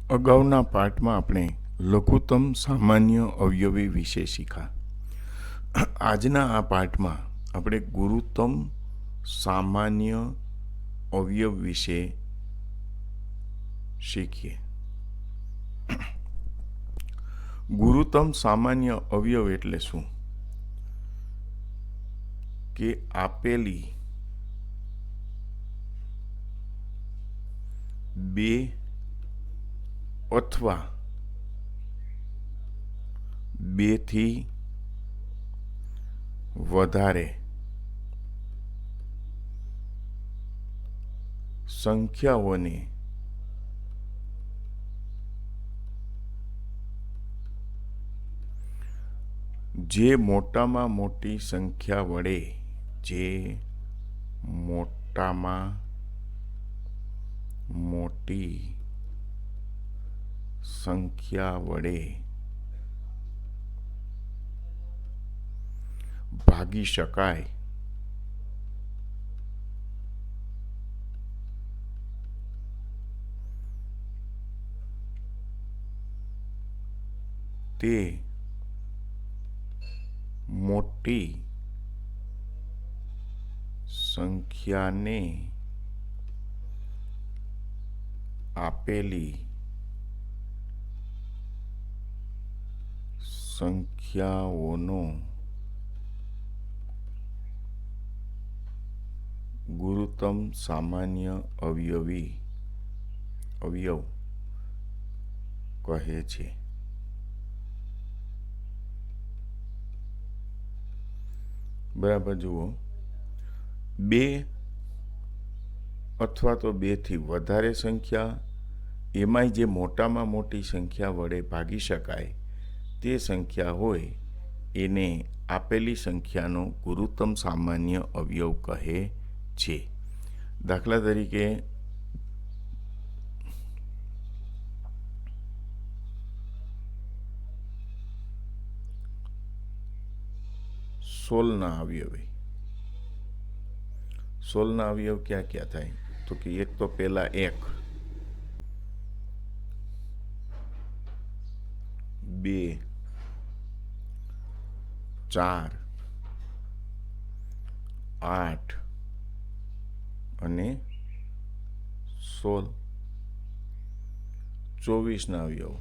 અગાઉના પાઠમાં આપણે લઘુત્તમ સામાન્ય અવયવી વિશે શીખ્યા. આજના આ પાઠમાં આપણે ગુરુત્તમ સામાન્ય અવયવ વિશે શીખીએ. ગુરુત્તમ સામાન્ય અવયવ એટલે શું? કે આપેલી બે અથવા બેથી વધારે સંખ્યાઓને જે મોટામાં મોટી સંખ્યા વડે ભાગી શકાય તે મોટી સંખ્યાને આપેલી સંખ્યાઓનો ગુરુત્તમ સામાન્ય અવયવ કહે છે. બરાબર જુઓ, બે અથવા તો બેથી વધારે સંખ્યા, એમાંય જે મોટામાં મોટી સંખ્યા વડે ભાગી શકાય તે સંખ્યા હોય એને આપેલી સંખ્યાનો ગુરુત્તમ સામાન્ય અવયવ કહે છે. દાખલા તરીકે 16ના અવયવી. 16ના અવયવ ક્યાં ક્યાં થાય? તો કે એક તો પહેલા 1, 2, 4, 8 અને 16. 24ના અવયવ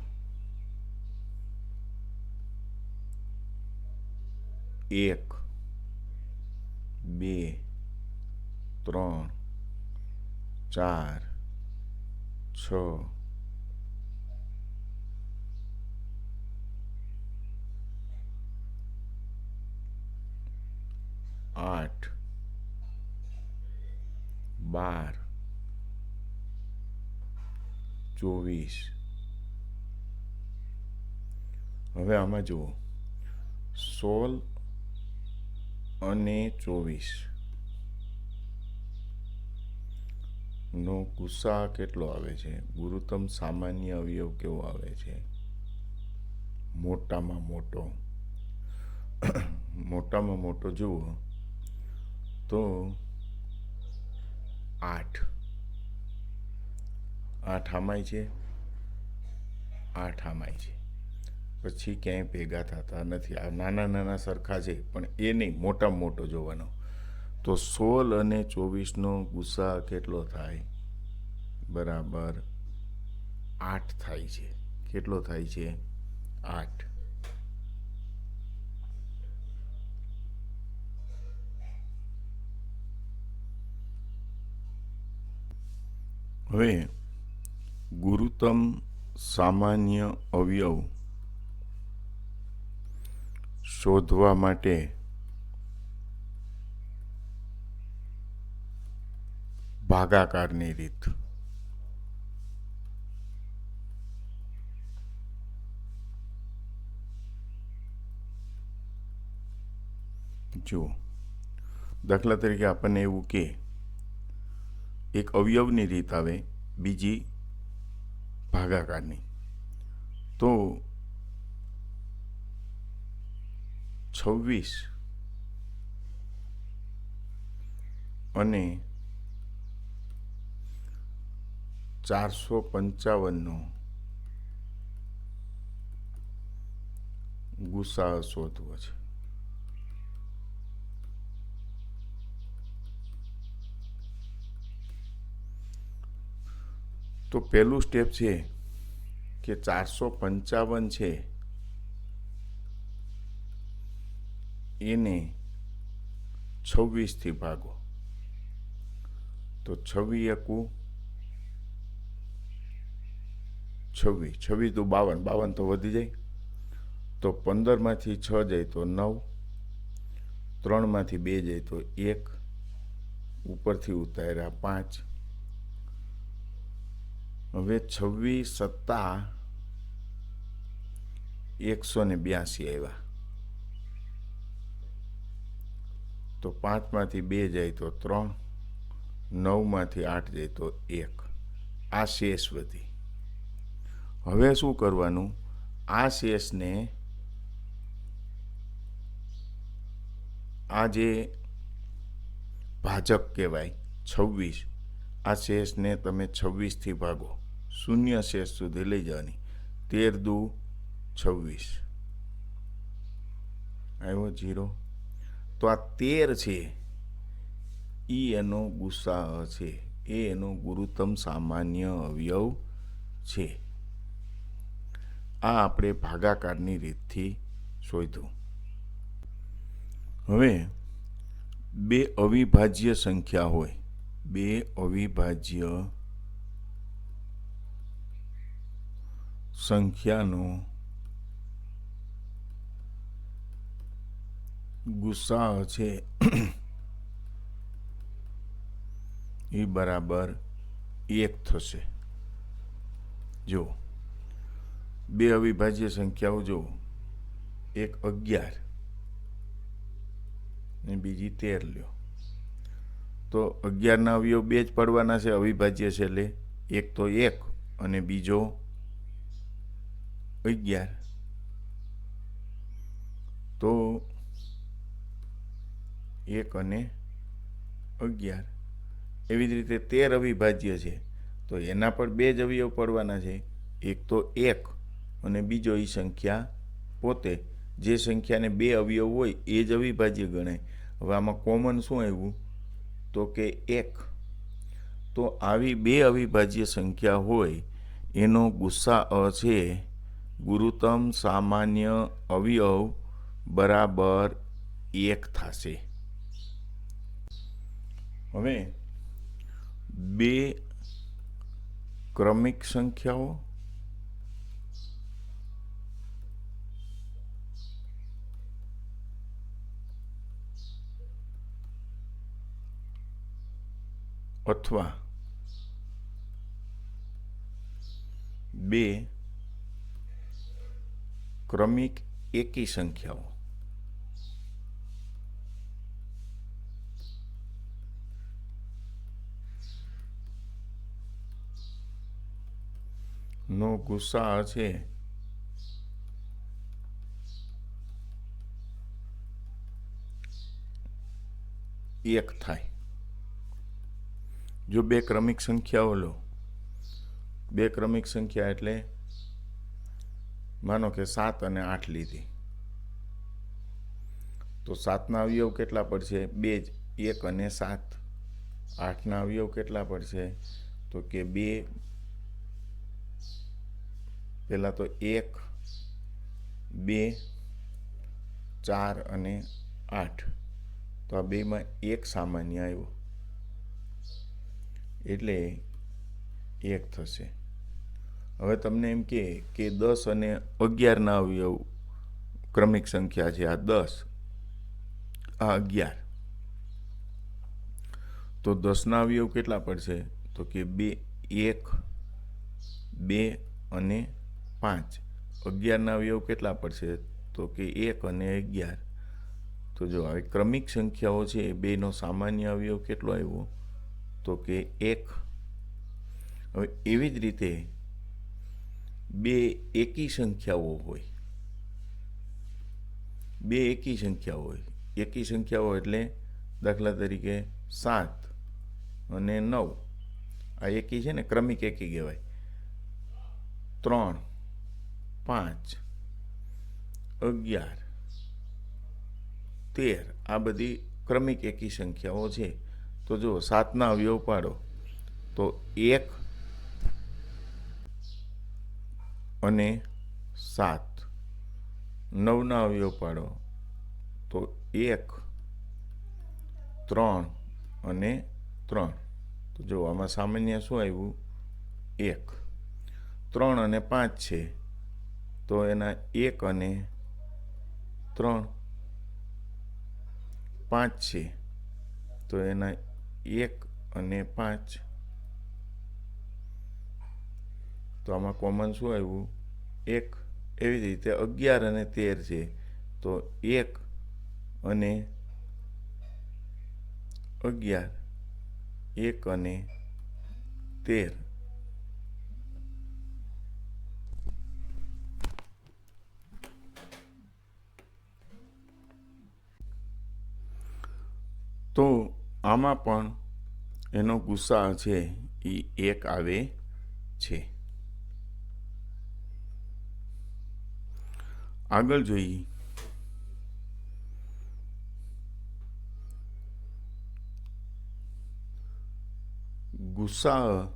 1, 2, 3, 4, 6, 8, 12, 24. હવે આમાં જુઓ, 16 અને 24 નો ગુસા કેટલો આવે છે? ગુરુત્તમ સામાન્ય અવયવ કેવો આવે છે? મોટામાં મોટો. મોટામાં મોટો જુઓ તો 8. 8 આમાંય છે, 8 આમાંય છે. પછી ક્યાંય ભેગા થતા નથી. આ નાના નાના સરખા છે, પણ એ નહીં, મોટામાં મોટો જોવાનો. તો 16 અને 24નો ગુસા કેટલો થાય? બરાબર 8 થાય છે. કેટલો થાય છે? 8. હવે ગુરુત્તમ સામાન્ય અવયવ શોધવા માટે ભાગાકારની રીત. જુઓ, દાખલા તરીકે આપણને એવું કે એક અવયવની રીત આવે, બીજી ભાગાકારની. તો 26 અને 455નો ગુસાઅ શોધવો છે. તો પહેલું સ્ટેપ છે કે 455 છે એને 26 થી ભાગો. તો 26 એકુ 26, 26 દુ 52, 52 તો વધી જાય. તો 15 માંથી 6 જાય તો 9, 3 માંથી 2 જાય તો 1, ઉપરથી ઉતાર્યા 5. હવે 26 સત્તા 182 આવ્યા. તો 5 માંથી 2 જાય તો 3, 9 માંથી 8 જાય તો 1. આ શેષ વધી. હવે શું કરવાનું? આ શેષને, આ જે ભાજક કહેવાય 26, આ શેષને તમે 26 થી ભાગો. શૂન્ય શેષ સુધી લઈ જવાની. 13 દુ 26 આવ્યો 0. તો આ 13 છે એ એનો ગુસાઅ છે, એ એનો ગુરુત્તમ સામાન્ય અવયવ છે. આ આપણે ભાગાકારની રીતથી શોધ્યું. હવે બે અવિભાજ્ય સંખ્યા હોય, બે અવિભાજ્ય સંખ્યાનો ગુસાઅ છે એ બરાબર 1 થશે. જો બે અવિભાજ્ય સંખ્યાઓ, જો એક 11 ને બીજી 13 લ્યો. તો 11 ના અવયવ 2 જ પડવાના છે, અવિભાજ્ય છે એટલે. એક તો 1 અને બીજો 11. તો 1 અને 11. એવી જ રીતે 13 અવિભાજ્ય છે તો એના પર 2 જ અવયવ પડવાના છે, એક તો 1 અને બીજો એ સંખ્યા પોતે. જે સંખ્યાને 2 અવયવ હોય એ જ અવિભાજ્ય ગણાય. હવે આમાં કોમન શું આવ્યું? તો કે 1. તો આવી 2 અવિભાજ્ય સંખ્યા હોય એનો ગુસાઅ છે ગુરુત્તમ સામાન્ય અવયવ બરાબર 1 થશે. હવે 2 ક્રમિક સંખ્યાઓ અથવા 2 ક્રમિક એકી સંખ્યાઓ નો ગુસાઅ છે એક થાય. જો 2 ક્રમિક સંખ્યાઓ લો, 2 ક્રમિક સંખ્યા એટલે માનો કે 7 અને 8 લીધી, તો 7ના અવયવ કેટલા પડશે? 2 જ, 1 અને 7. 8ના અવયવ કેટલા પડશે? તો કે 2, પહેલા તો 1, 2, 4 અને 8. તો આ બેમાં 1 સામાન્ય આવ્યો એટલે 1 થશે. હવે તમને એમ કે 10 અને 11ના અવયવ ક્રમિક સંખ્યા છે, આ 10, આ 11. તો 10ના અવયવ કેટલા પડશે? તો કે 2, 1, 2 અને 5. 11ના અવયવ કેટલા પડશે? તો કે 1 અને 11. તો જો હવે ક્રમિક સંખ્યાઓ છે એ બેનો સામાન્ય અવયવ કેટલો આવ્યો? તો કે 1. હવે એવી જ રીતે 2 એકી સંખ્યાઓ હોય, 2 એકી સંખ્યાઓ હોય. એકી સંખ્યાઓ એટલે દાખલા તરીકે 7 અને 9, આ એકી છે ને, ક્રમિક એકી કહેવાય. 3, 5 11, 13 આ બધી ક્રમિક એકી સંખ્યાઓ છે. તો જો 7ના અવયવ પાડો તો 1 અને 7. 9ના અવયવ પાડો તો 1, 3 અને 3. તો જો આમાં સામાન્ય શું આવ્યું? 1. 3 અને 5 છે તો એના 1 અને 3. 5 છે તો એના 1 અને 5. તો આમાં કોમન શું આવ્યું? 1. એવી જ રીતે 11 અને 13 છે તો 1 અને 11, 1 અને 13. તો આમાં પણ એનો ગુસા છે એ 1 આવે છે. આગળ જોઈએ. ગુસા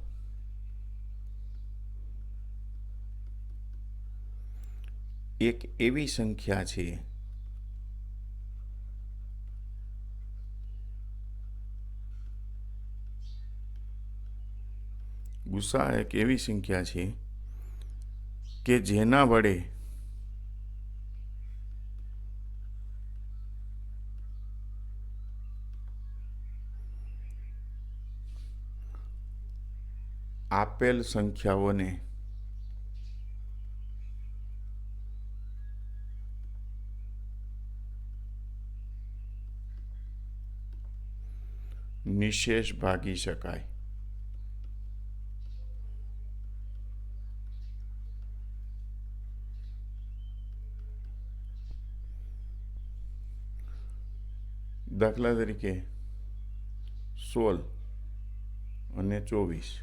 એક એવી સંખ્યા છે ગુસા એક એવી સંખ્યા છે કે જેના વડે આપેલ સંખ્યાઓને નિશેષ ભાગી શકાય. દાખલા તરીકે 16 અને 24.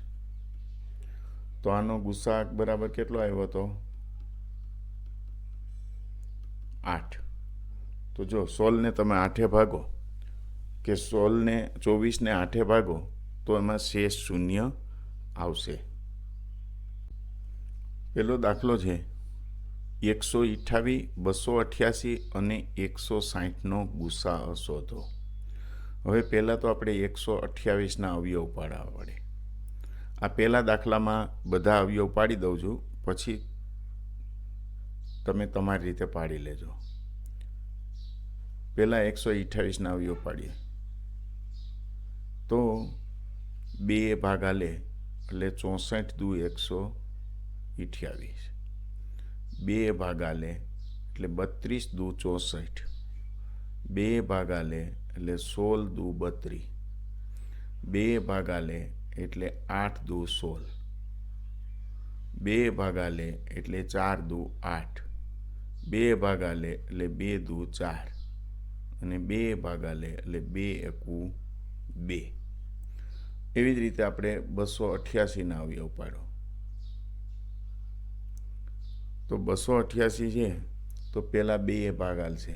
તો આનો ગુસાઅ બરાબર કેટલો આવ્યો હતો? 8. તો જો 16ને તમે 8 ભાગો કે 16ને 24ને 8 ભાગો તો એમાં શેષ શૂન્ય આવશે. પેલો દાખલો છે 128, 288 અને 160નો ગુસાઅ શોધો. હવે પહેલાં તો આપણે 128ના અવયવ પાડવા પડે. આ પહેલા દાખલામાં બધા અવયવ પાડી દઉં છું, પછી તમે તમારી રીતે પાડી લેજો. પહેલાં 128ના અવયવ પાડીએ તો 2 ભાગા લે એટલે 64 દુ 128. 2 ભાગા લે એટલે 32 દુ 64. 2 ભાગા લે એટલે 16 દુ 32. 2 ભાગા લે એટલે 8 દુ 16. 2 ભાગા લે એટલે 4 દુ 8. 2 ભાગા લે એટલે 2 દુ 4 અને 2 ભાગા લે એટલે 2 એકુ 2. એવી જ રીતે આપણે 288ના અવયવ પાડો. તો 288 છે તો પહેલાં 2 ભાગાલ છે.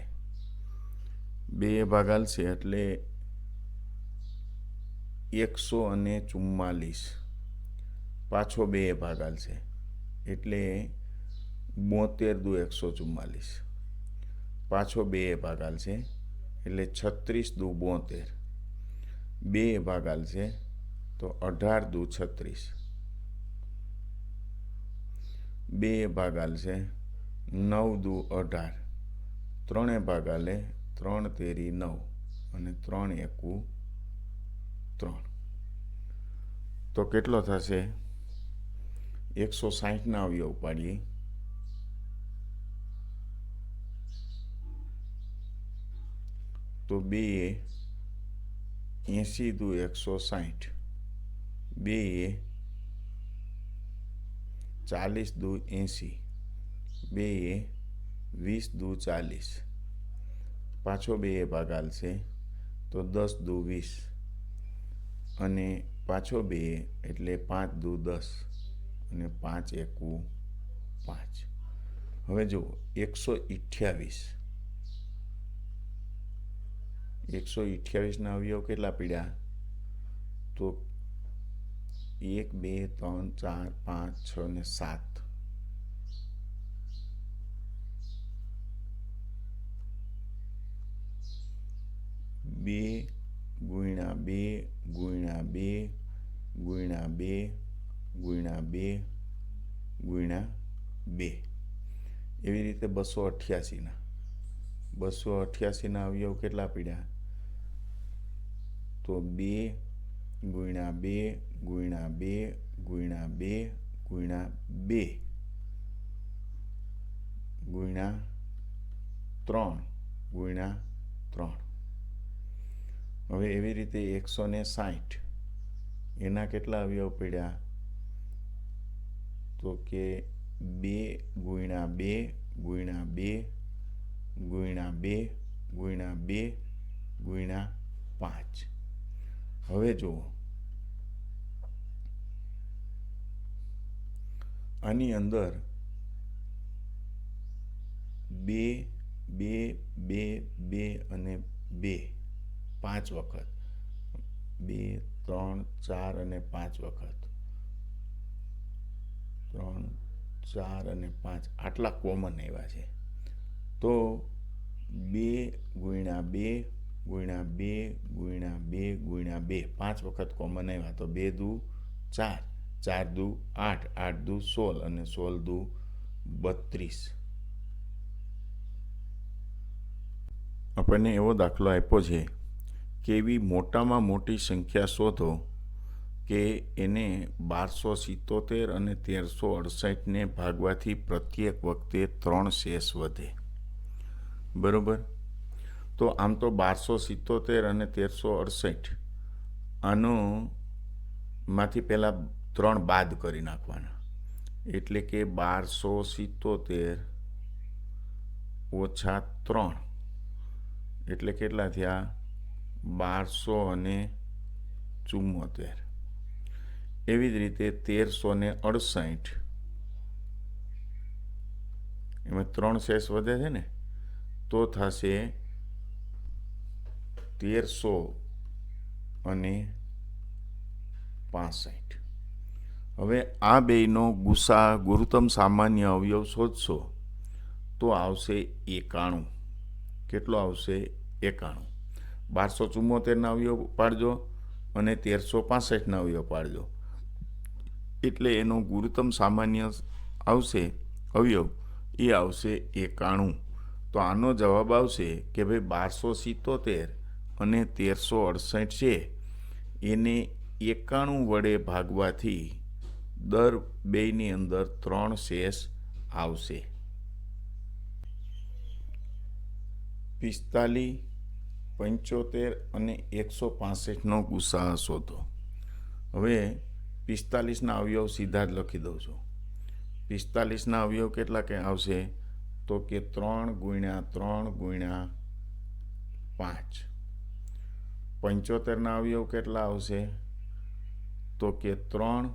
2 ભાગાલ છે એટલે 144. પાછો 2 ભાગાલ છે એટલે 72 દુ 144. પાછો 2 ભાગાલ છે એટલે 36 દુ 72. 2 ભાગાલ છે તો 18 દુ 36. 2 ભાગાલ છે 9 દુ 18. 3 ભાગાલે 3 તેરી 9 અને 3 એકુ 3. તો કેટલો થશે? 160ના અવયવ પાડીએ તો 2 80 દુ 160. 2 40 દુ 80. 2 20 દુ 40. પાછો 2 ભાગાલ છે તો 10 દુ 20 અને પાછો 2 એટલે 5 દુ 10 અને 5 એકુ 5. હવે જો 128ના અવયવ કેટલા પડ્યા? તો 1 2 3 4 5 6 ને 7. 2 ગુણ્યા 2 ગુણ્યા 2 ગુણ્યા 2 ગુણ્યા 2 ગુણ્યા 2, એવી રીતે 288ના અવયવ કેટલા પડ્યા? તો 2 ગુણ્યા 2 ગુણ્યા 2 ગુણ્યા 2 ગુણ્યા 2 ગુણ્યા 3 ગુણ્યા 3. હવે એવી રીતે 160, એના કેટલા અવયવ પડ્યા? તો કે 2 ગુણ્યા 2 ગુણ્યા 2 ગુણ્યા 2 ગુણ્યા 2 ગુણ્યા 5. હવે જુઓ, આની અંદર 2 2 2 2 અને 2 5 વખત, 2 3 4 અને 5 વખત, 3 4 અને 5 આટલા કોમન આવ્યા છે. તો 2 ગુણ્યા 2 ગુણ્યા 2 ગુણ્યા 2 ગુણ્યા 2 5 વખત કોમન આવ્યા. તો 2 દુ 4, 4 દુ 8, 8 દુ 16 અને 16 દુ 32. આપણને એવો દાખલો આપ્યો છે કે એવી મોટામાં મોટી સંખ્યા શોધો કે એને 1277 અને 1368ને ભાગવાથી પ્રત્યેક વખતે 3 શેષ વધે. બરોબર? તો આમ તો 1277 અને 1368 આનો માંથી પહેલાં 3 બાદ કરી નાખવાના, એટલે કે 1277 ઓછા 3 એટલે કેટલા થયા? 1274. એવી જ રીતે 1368, એમાં 3 શેષ વધે છે ને, તો થશે 1365. હવે આ બેયનો ગુસા ગુરુત્તમ સામાન્ય અવયવ શોધશો તો આવશે 91. કેટલો આવશે? 91. 1274ના અવયવ પાડજો અને 1365ના અવયવ પાડજો, એટલે એનો ગુરુત્તમ સામાન્ય આવશે અવયવ, એ આવશે 91. તો આનો જવાબ આવશે કે ભાઈ 1277 અને 1368 છે એને 91 વડે ભાગવાથી દર બેયની અંદર 3 શેષ આવશે. 45, 75 અને 165નો ગુસા શોધો. હવે 45ના અવયવ સીધા જ લખી દઉં છું. 45ના અવયવ કેટલા કે આવશે? તો કે 3 ગુણ્યા 3 ગુણ્યા 5. 75ના અવયવ કેટલા આવશે? તો કે 3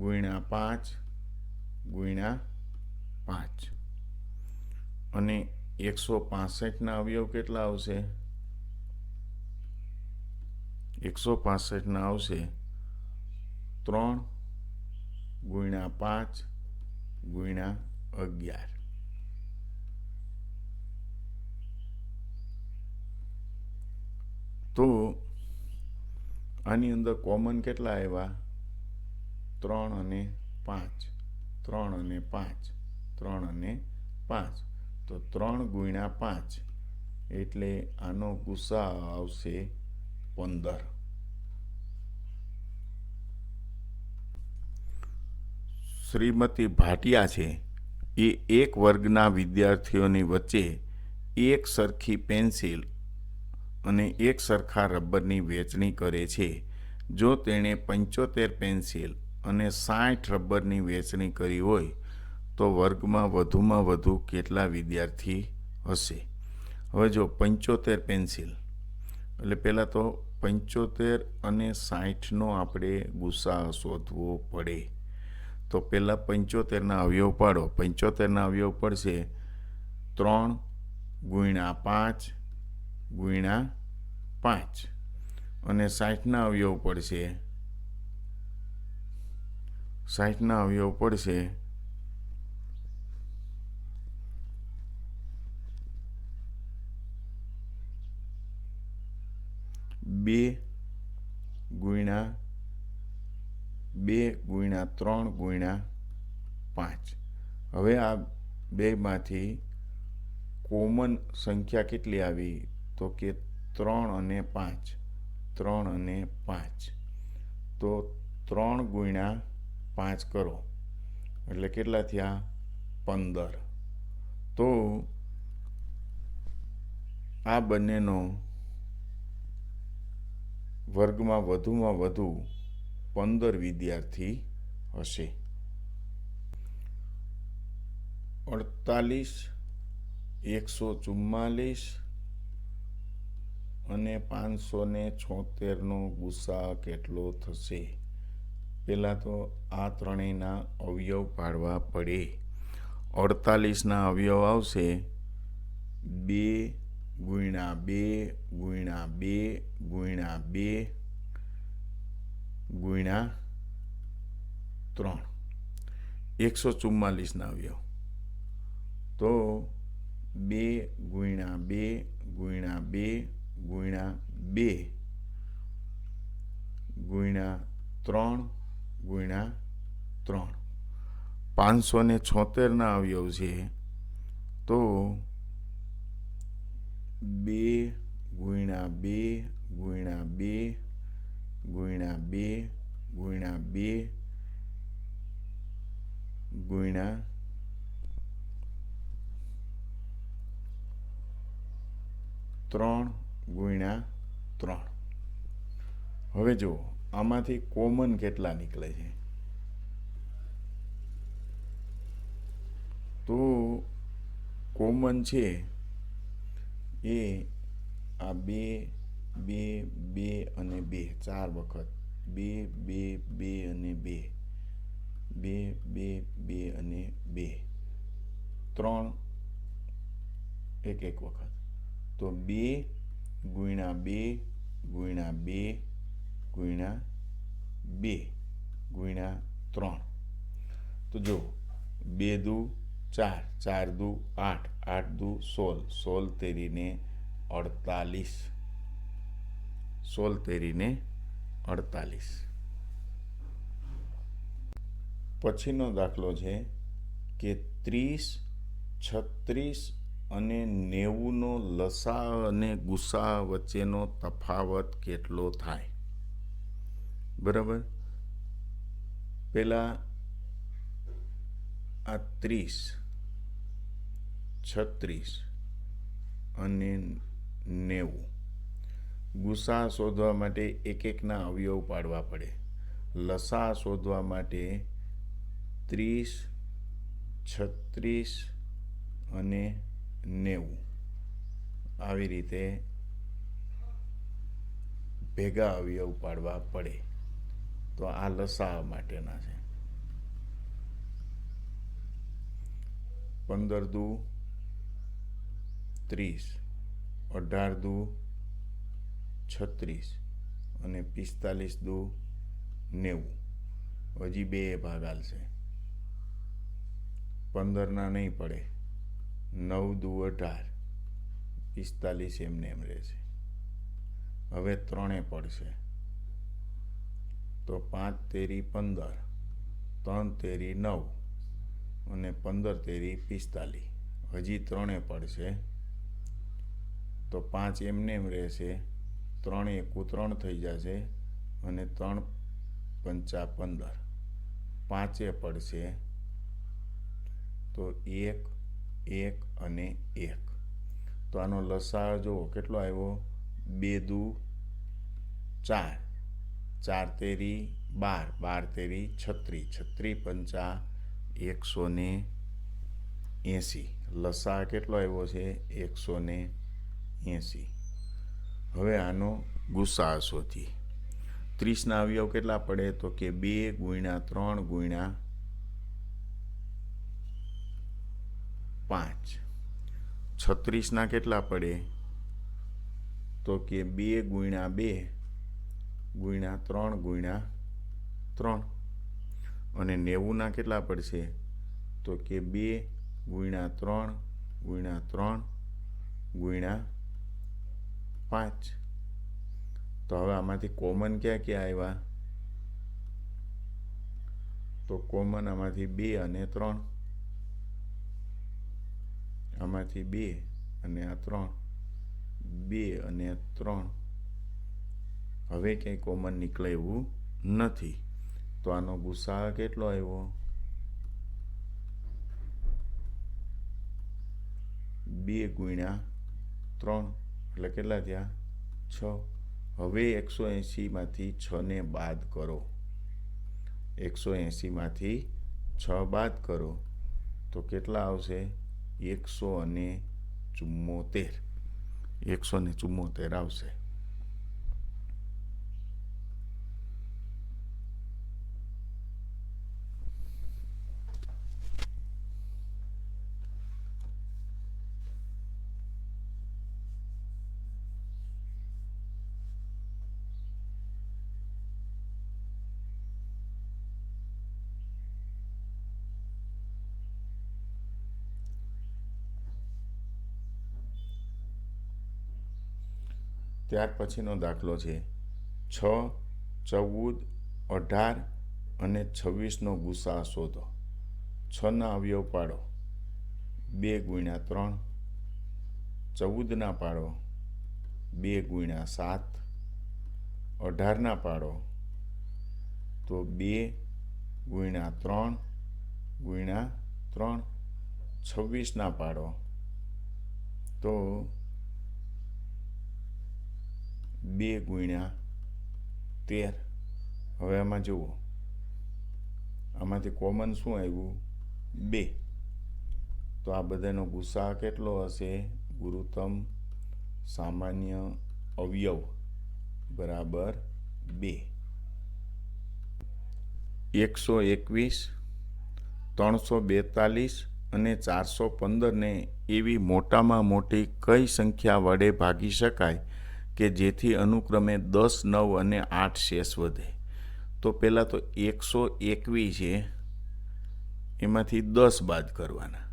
ગુણ્યા 5 ગુણ્યા 5. અને 165ના અવયવ કેટલા આવશે? 165ના આવશે 3 ગુણ્યા 5 ગુણ્યા 11. તો આની અંદર કોમન કેટલા આવ્યા? 3 અને 5, 3 અને 5, 3 અને 5. તો 3 ગુણ્યા 5 એટલે આનો ગુસા આવશે 15. શ્રીમતી ભાટિયા છે એ એક વર્ગના વિદ્યાર્થીઓની વચ્ચે એક સરખી પેન્સિલ અને એક સરખા રબરની વહેંચણી કરે છે. જો તેણે 75 પેન્સિલ અને 60 રબરની વહેંચણી કરી હોય તો વર્ગમાં વધુમાં વધુ કેટલા વિદ્યાર્થી હશે? હવે જો 75 પેન્સિલ એટલે પહેલાં તો 75 અને 60નો આપણે ગુસા શોધવો પડે. તો પહેલાં 75ના અવયવ પાડો. 75ના અવયવ પડશે 3 ગુણ્યા 5 ગુણ્યા 5 અને 60ના અવયવ પડશે 60ના અવયવ પડશે 2 ગુણ્યા 3 ગુણ્યા 5. હવે આ બેમાંથી કોમન સંખ્યા કેટલી આવી? તો કે 3 અને 5. 3 અને 5. તો 3 ગુણ્યા 5 કરો એટલે કેટલા થયા? 15. તો આ બંનેનો વર્ગમાં વધુમાં વધુ 15 વિદ્યાર્થી હશે. 48, 144 અને 576નો ગુસા કેટલો થશે? પહેલાં તો આ ત્રણેયના અવયવ પાડવા પડે. 48ના અવયવ આવશે 2 ગુણ્યા 2 ગુણ્યા 2 ગુણ્યા 2 ગુણ્યા 3. 144ના અવયવ તો 2 ગુણ્યા 2 ગુણ્યા 2 ગુણ્યા 2 ગુણ્યા 3 ગુણ્યા 3. 576ના અવયવ છે તો 2 ગુણ્યા 2 ગુણ્યા 2 ગુણ્યા 2 ગુણ્યા 2 ગુણ્યા 3 ગુણ્યા 3. હવે જુઓ આમાંથી કોમન કેટલા નીકળે છે? તો કોમન છે એ આ 2 2 2 અને 2 4 વખત 2 2 2 અને 2 2 2 2 અને 2 3 એક એક વખત. તો 2 ગુણ્યા 2 ગુણ્યા 2 ગુણ્યા 2 ગુણ્યા 3. તો જો 2 દુ 4, 4 દુ 8, 8 દુ 16, 16 તેરીને 48, 16 તેરીને 48. પછીનો દાખલો છે કે 30, 36 અને 90નો લસા અને ગુસા વચ્ચેનો તફાવત કેટલો થાય? બરાબર. પહેલાં આ 30, 36 અને 90 ગુસા શોધવા માટે એક એકના અવયવ પાડવા પડે. લસા શોધવા માટે 30, 36 અને 90 આવી રીતે ભેગા અવયવ પાડવા પડે. તો આ લસા માટેના છે. 15 દુ 30, 18 દુ 36 અને 45 દુ 90. હજી બે ભાગ હાલશે. 15ના નહીં પડે. 9 દુ 18, 45 એમને એમ રહેશે. હવે 3 પડશે. તો 5 તેરી 15, 3 તેરી 9 અને 15 તેરી 45. હજી 3 પડશે. તો 5 એમને એમ રહેશે. 3 એકુ 3 થઈ જશે અને 3 પંચા 15. 5 પડશે. તો 1, 1 અને 1. તો આનો લસા જો કેટલો આવ્યો? 2 દુ 4, 4 તેરી 12, 12 તેરી 36, 36 પંચા 180. લસા કેટલો આવ્યો છે? 180. હવે આનો ગુસા શોધીએ. 30ના અવયવ કેટલા પડે? તો કે 2 ગુણ્યા 3 ગુણ્યા 5. 36ના કેટલા પડે? તો કે 2 ગુણ્યા 2 ગુણ્યા 3 ગુણ્યા 3. અને 90ના કેટલા પડશે? તો કે 2 ગુણ્યા 3 ગુણ્યા 3 ગુણ્યા 5. તો હવે આમાંથી કોમન ક્યાં ક્યાં આવ્યા? તો કોમન આમાંથી 2 અને 3, આમાંથી 2 અને આ 3, 2 અને 3. હવે ક્યાંય કોમન નીકળે એવું નથી. તો આનો ગુસાઅ કેટલો આવ્યો? 2 ગુણ્યા 3 એટલે કેટલા થયા? 6. હવે 180માંથી 6ને બાદ કરો. 180માંથી 6 બાદ કરો તો કેટલા આવશે? 174. 174 આવશે. ત્યાર પછીનો દાખલો છે 6, 14, 18 અને 26નો ગુસાઅ શોધો. 6ના અવયવ પાડો. 2 ગુણ્યા 3. 14ના પાડો. 2 ગુણ્યા 7. 18ના પાડો તો 2 ગુણ્યા 3 ગુણ્યા 3. 26ના પાડો તો 2 ગુણ્યા 13. હવે આમાં જુઓ, આમાંથી કોમન શું આવ્યું? 2. તો આ બધાનો ગુસાઅ કેટલો હશે? ગુરુત્તમ સામાન્ય અવયવ બરાબર 2. 121, 342 અને 415ને એવી મોટામાં મોટી કઈ સંખ્યા વડે ભાગી શકાય કે જેથી અનુક્રમે 10, 9 અને 8 શેષ વધે? તો પહેલાં તો 121 છે, એમાંથી 10 બાદ કરવાના.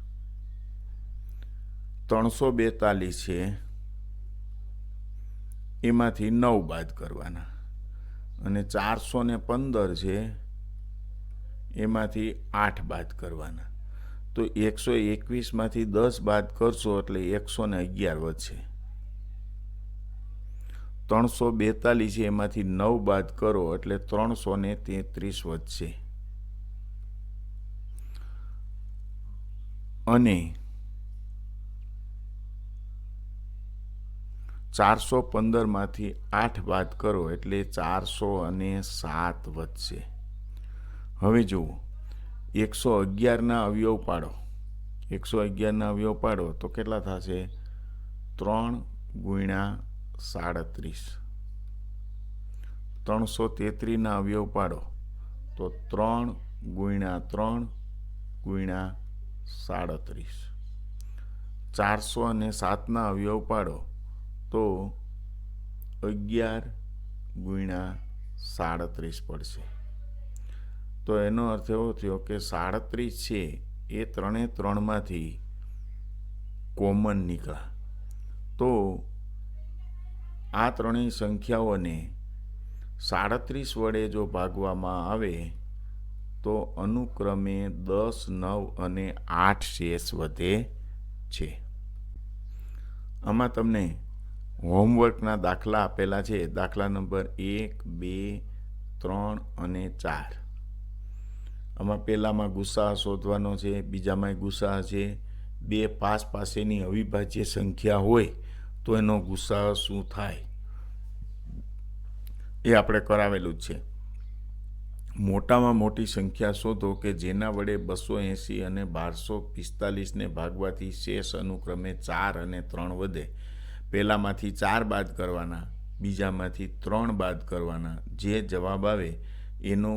342 છે, એમાંથી 9 બાદ કરવાના. અને 415 છે, એમાંથી 8 બાદ કરવાના. તો 121માંથી 10 બાદ કરશો એટલે 111 વધશે. 342 છે, એમાંથી 9 બાદ કરો એટલે 333 વધશે. અને 415માંથી 8 બાદ કરો એટલે 407 વધશે. હવે જુઓ, 111ના અવયવ પાડો. 111ના અવયવ પાડો તો કેટલા થશે? 3 ગુણ્યા 37. 333ના અવયવ પાડો તો 3 ગુણ્યા 3 ગુણ્યા 37. 407ના અવયવ પાડો તો 11 ગુણ્યા 37 પડશે. તો એનો અર્થ એવો થયો કે 37 છે એ 3માંથી કોમન નીકળ્યા. તો આ ત્રણેય સંખ્યાઓને 37 વડે જો ભાગવામાં આવે તો અનુક્રમે 10, 9 અને 8 શેષ વધે છે. આમાં તમને હોમવર્કના દાખલા આપેલા છે. દાખલા નંબર 1, 2, 3 અને 4. આમાં પહેલામાં ગુસાઅ શોધવાનો છે, બીજામાં ગુસાઅ છે. 2 પાસેની અવિભાજ્ય સંખ્યા હોય તો એનો ગુસાઅ શું થાય એ આપણે કરાવેલું જ છે. મોટામાં મોટી સંખ્યા શોધો કે જેના વડે 280 અને 1245ને ભાગવાથી શેષ અનુક્રમે 4 અને 3 વધે. પહેલામાંથી 4 બાદ કરવાના, બીજામાંથી 3 બાદ કરવાના. જે જવાબ આવે એનો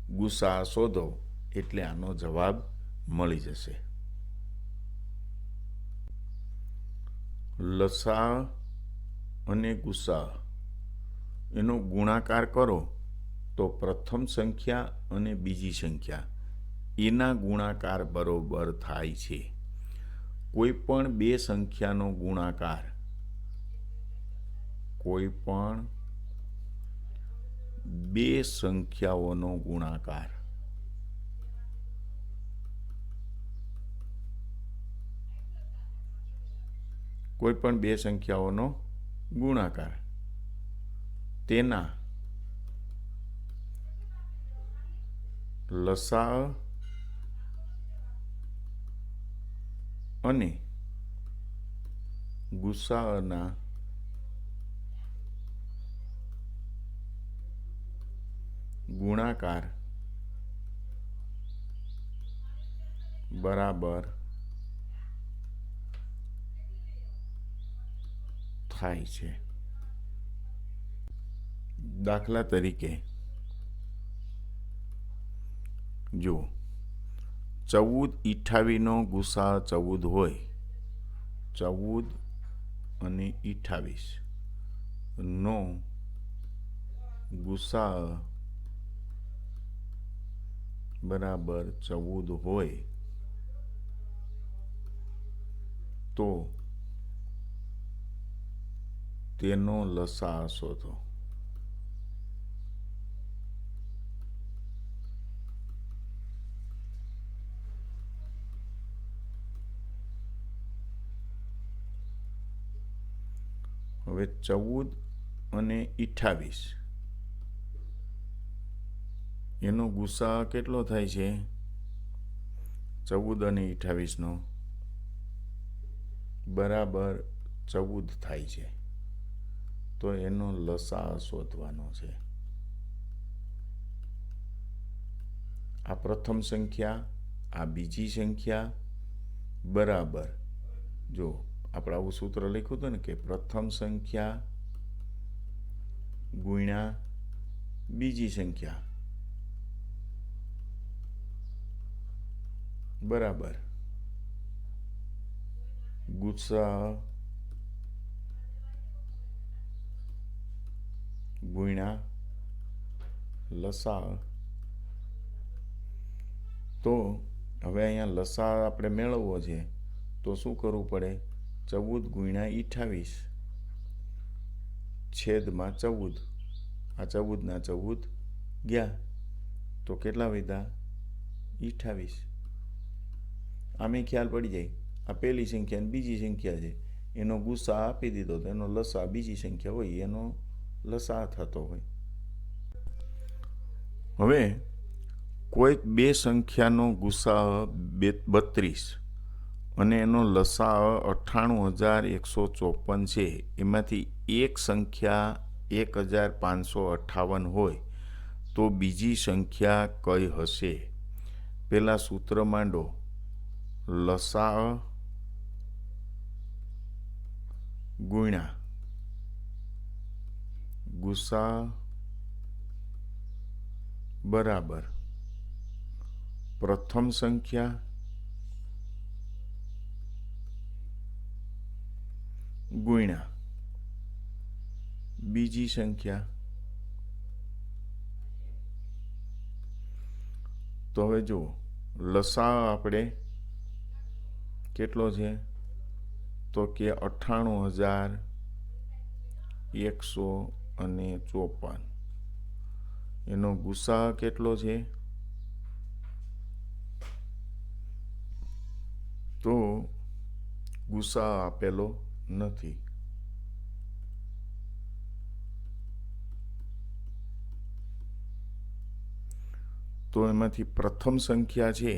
ગુસાઅ શોધો એટલે આનો જવાબ મળી જશે. લસા અને ગુસા એનો ગુણાકાર કરો તો પ્રથમ સંખ્યા અને બીજી સંખ્યા એના ગુણાકાર બરોબર થાય છે. કોઈ પણ બે સંખ્યાનો ગુણાકાર કોઈ પણ બે સંખ્યાઓનો ગુણાકાર કોઈ પણ બે સંખ્યાઓનો ગુણાકાર તેના લસા અને ગુસાઅના ગુણાકાર બરાબર થાય છે. દાખલા તરીકે જો 14 નો ગુસા 14 હોય, 14 અને 28 નો ગુસા બરાબર 14 હોય તો તેનો લસા શોધો. હવે 14 અને 28 એનો ગુસા કેટલો થાય છે? 14 અને 28 નો બરાબર 14 થાય છે. તો એનો લસા શોધવાનો છે. આ પ્રથમ સંખ્યા, આ બીજી સંખ્યા બરાબર, જો આપણે આવું સૂત્ર લખ્યું હતું ને કે પ્રથમ સંખ્યા ગુણ્યા બીજી સંખ્યા બરાબર ગુસા ગુણ્યા લસા. તો હવે અહીંયા લસા આપણે મેળવવો છે તો શું કરવું પડે? 14 ગુણ્યા 28 છેદમાં 14. આ 14 ના 14 ગયા તો કેટલા વધ્યા? 28. આમે ખ્યાલ પડી જાય આ પહેલી સંખ્યા અને બીજી સંખ્યા છે, એનો ગુસા આપી દીધો તો એનો લસા બીજી સંખ્યા હોય એનો લસા થતો હોય. હવે કોઈક બે સંખ્યાનો ગુસા 32 અને એનો લસા 98,154 છે. એમાંથી એક સંખ્યા 1,558 હોય તો બીજી સંખ્યા કઈ હશે? પેલા સૂત્ર માંડો. લસા ગુણ્યા ગુસા બરાબર પ્રથમ સંખ્યા ગુણ્યા બીજી સંખ્યા. તો હવે જુઓ લસા આપણે કેટલો છે? તો કે 98,154. એનો ગુસા કેટલો છે? તો ગુસા આપેલો નથી. તો એમાંથી પ્રથમ સંખ્યા છે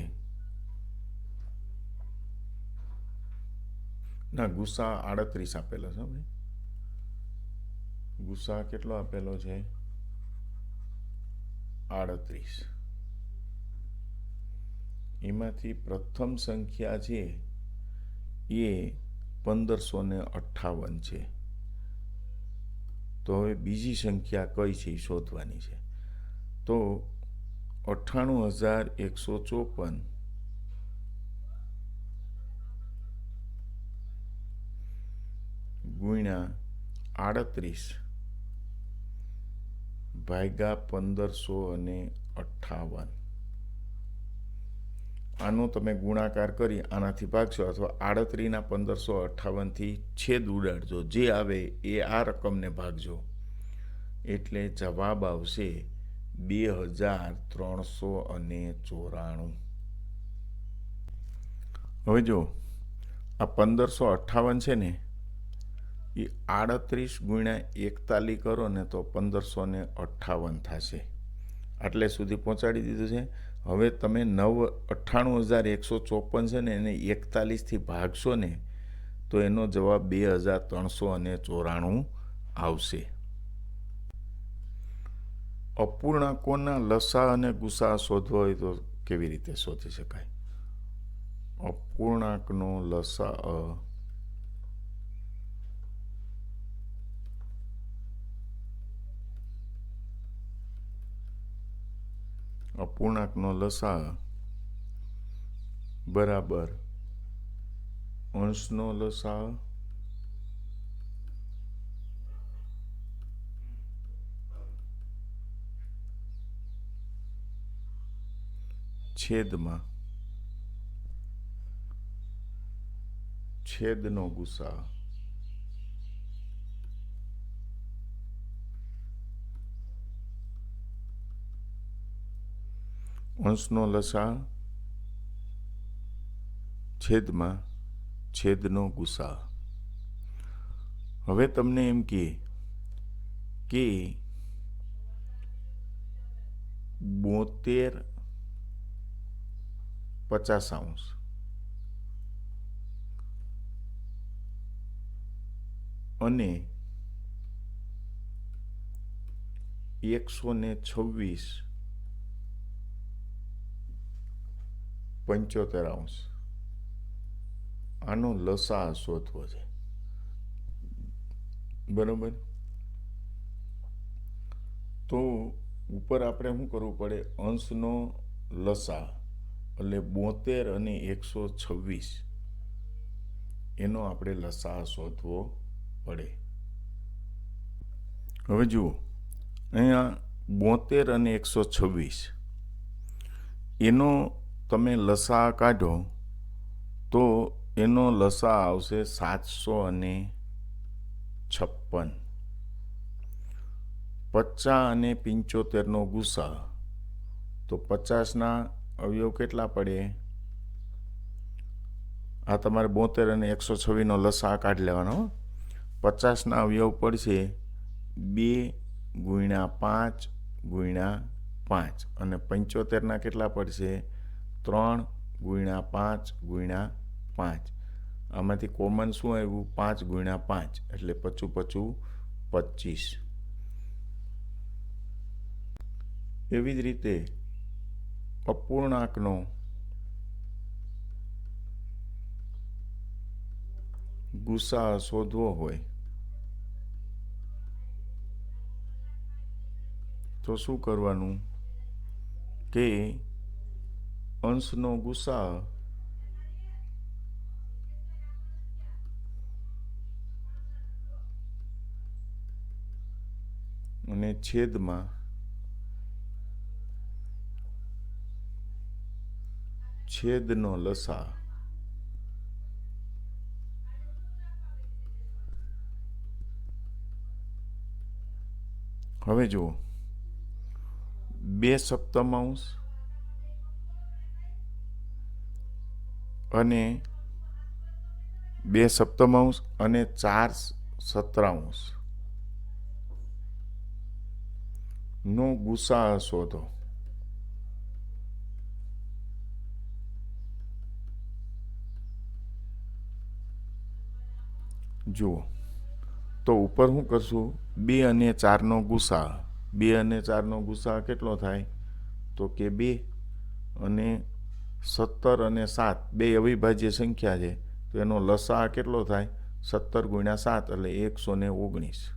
ના, ગુસા 38 આપેલો છે. ભાઈ ગુસા કેટલો આપેલો છે? 38. એમાંથી પ્રથમ સંખ્યા છે એ 1558 છે. તો હવે બીજી સંખ્યા કઈ છે એ શોધવાની છે. તો 98,154 38 ભાગ્યા 1558. આનો તમે ગુણાકાર કરી આનાથી ભાગશો અથવા 38ના 1558થી છેદ ઉડાડજો, જે આવે એ આ રકમને ભાગજો એટલે જવાબ આવશે 2394. હવે જો આ 1558 છે ને એ 38 ગુણ્યા 41 કરો ને તો 1558 થશે. આટલે સુધી પહોંચાડી દીધું છે. હવે તમે 98,154 છે ને એને 41થી ભાગશો ને તો એનો જવાબ 2394 આવશે. અપૂર્ણાંકોના લસા અને ગુસા શોધવા હોય તો કેવી રીતે શોધી શકાય? અપૂર્ણાંકનો લસા બરાબર અંશનો લસા છેદમાં છેદનો ગુસા. અંશનો લસા છેદમાં છેદનો ગુસા. હવે તમને એમ કે 72 50° અને 126 75°. આનો લસા શોધવો છે, બરાબર? તો ઉપર આપણે શું કરવું પડે? અંશનો લસા એટલે 72 અને 126 એનો આપણે લસા શોધવો પડે. હવે જુઓ અહીંયા 72 અને 126 એનો તમે લસા કાઢો તો એનો લસા આવશે 756. 50 અને 75નો ગુસા તો 50ના અવયવ કેટલા પડે? આ તમારે 72 અને 126નો લસા કાઢી લેવાનો. 50ના અવયવ પડશે 2 ગુણ્યા 5 ગુણ્યા 5 અને 75ના કેટલા પડશે? 3 ગુણ્યા 5 ગુણ્યા 5. આમાંથી કોમન શું આવ્યું? 5 ગુણ્યા 5 એટલે 55 25. એવી જ રીતે અપૂર્ણાંકનો ગુસા શોધવો હોય તો શું કરવાનું કે અંશનો ગુસા અને છેદમાં છેદનો લસા. હવે જુઓ 2 સપ્તમાંશ અને 2 સપ્તમાંશ અને 4 સત્રાંશ નો ગુસા શોધો. જુઓ તો ઉપર શું કરશું? 2 અને 4નો ગુસા. 2 અને 4નો ગુસા કેટલો થાય? તો કે 2 અને 17 અને 7 બે અવિભાજ્ય સંખ્યા છે તો એનો લસા કેટલો થાય? 17 ગુણ્યા 7 એટલે 119.